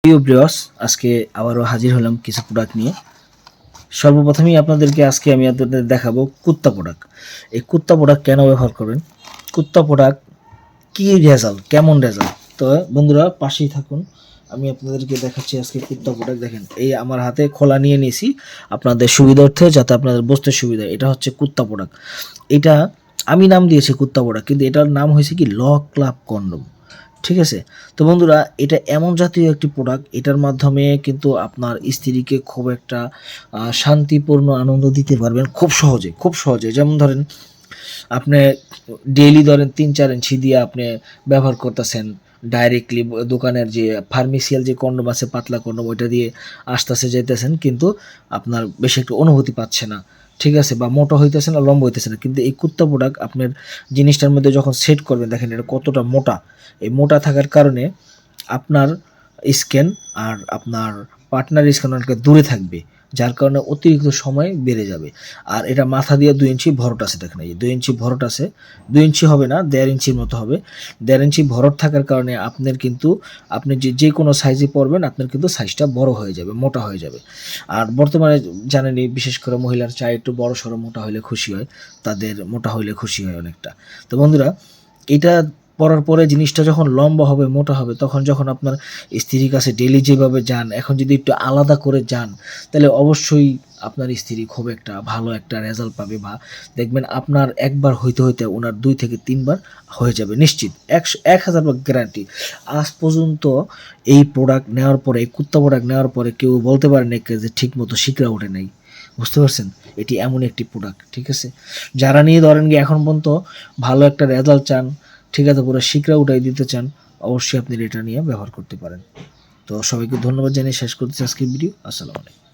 প্রিয় ব্রিয়স, আজকে আবারও হাজির হলাম কিছু প্রোডাক্ট নিয়ে। সর্বপ্রথমেই আজকে আমি আপনাদের দেখাবো কুত্তা প্রোডাক্ট। এই কুত্তা প্রোডাক্ট কেন ব্যবহার করবেন, কুত্তা প্রোডাক্ট কী রেজাল্ট, কেমন রেজাল্ট। তো বন্ধুরা পাশেই থাকুন, আমি আপনাদেরকে দেখাচ্ছি আজকে কুত্তা প্রোডাক্ট। দেখেন, এই আমার হাতে খোলা নিয়ে নিয়েছি আপনাদের সুবিধার্থে, যাতে আপনাদের বুঝতে সুবিধা। এটা হচ্ছে কুত্তা প্রোডাক্ট। এটা আমি নাম দিয়েছি কুত্তা প্রোডাক্ট, কিন্তু এটার নাম হয়েছে কি ল ক্লাব কন্ডম। ঠিক আছে। তো বন্ধুরা, এটা এমন জাতীয় একটি প্রোডাক্ট, এটার মাধ্যমে কিন্তু আপনার স্ত্রীকে খুব একটা শান্তিপূর্ণ আনন্দ দিতে পারবেন খুব সহজে। যেমন ধরেন, আপনি ডেইলি ধরেন 3-4 ইঞ্চি দিয়ে আপনি ব্যবহার করতেছেন ডাইরেক্টলি দোকানের যে ফার্মেসিয়াল যে কন্ডম আছে, পাতলা কন্ডম, ওইটা দিয়ে আসতেছে যাইতেছেন, কিন্তু আপনার বেশি একটু অনুভূতি পাচ্ছে না। ঠিক আছে, বা মোটা হইতেছে না, লম্বা হইতেছে না। কিন্তু এই কুত্তা প্রোডাক্ট আপনার জিনিসটার মধ্যে যখন সেট করবেন, দেখেন এটা কতটা মোটা। এই মোটা থাকার কারণে আপনার স্ক্যান আর আপনার পার্টনার স্ক্যান অনেকটা দূরে থাকবে, যার কারণে অতিরিক্ত সময় বেড়ে যাবে। আর এটা মাথা দিয়ে 2 ইঞ্চি ভরট আছে, দেখেন এই 2 ইঞ্চি ভরট আছে। 2 ইঞ্চি হবে না, 1.5 ইঞ্চির মতো হবে। 1.5 ইঞ্চি ভরট থাকার কারণে আপনার কিন্তু আপনি যে কোনো সাইজে পরবেন, আপনার কিন্তু সাইজটা বড় হয়ে যাবে, মোটা হয়ে যাবে। আর বর্তমানে জানেনই, বিশেষ করে মহিলার চাই একটু বড় সড়ো মোটা হলে খুশি হয়, তাদের মোটা হইলে খুশি হয় অনেকটা। তো বন্ধুরা, এটা পরার পরে জিনিসটা যখন লম্বা হবে, মোটা হবে, তখন যখন আপনার স্ত্রীর কাছে ডেইলি যেভাবে যান, এখন যদি একটু আলাদা করে যান, তাহলে অবশ্যই আপনার স্ত্রী খুব একটা ভালো একটা রেজাল্ট পাবে, বা দেখবেন আপনার একবার হইতে হইতে ওনার 2 থেকে 3 বার হয়ে যাবে নিশ্চিত। 1000 গ্যারান্টি। আজ পর্যন্ত এই প্রোডাক্ট নেওয়ার পরে, এই কুত্তা প্রোডাক্ট নেওয়ার পরে কেউ বলতে পারে না যে ঠিক মতো শিকড়া ওঠে নাই। বুঝতে পারছেন? এটি এমন একটি প্রোডাক্ট, ঠিক আছে। যারা নিয়ে ধরেন গিয়ে এখন পর্যন্ত ভালো একটা রেজাল্ট চান, ঠিক আছে, পুরো শিকড়া উঠাই দিতে চান, অবশ্যই আপনি এটা নিয়ে ব্যবহার করতে পারেন। তো সবাইকে ধন্যবাদ জানিয়ে শেষ করতেছি আজকের ভিডিও। আসসালামু আলাইকুম।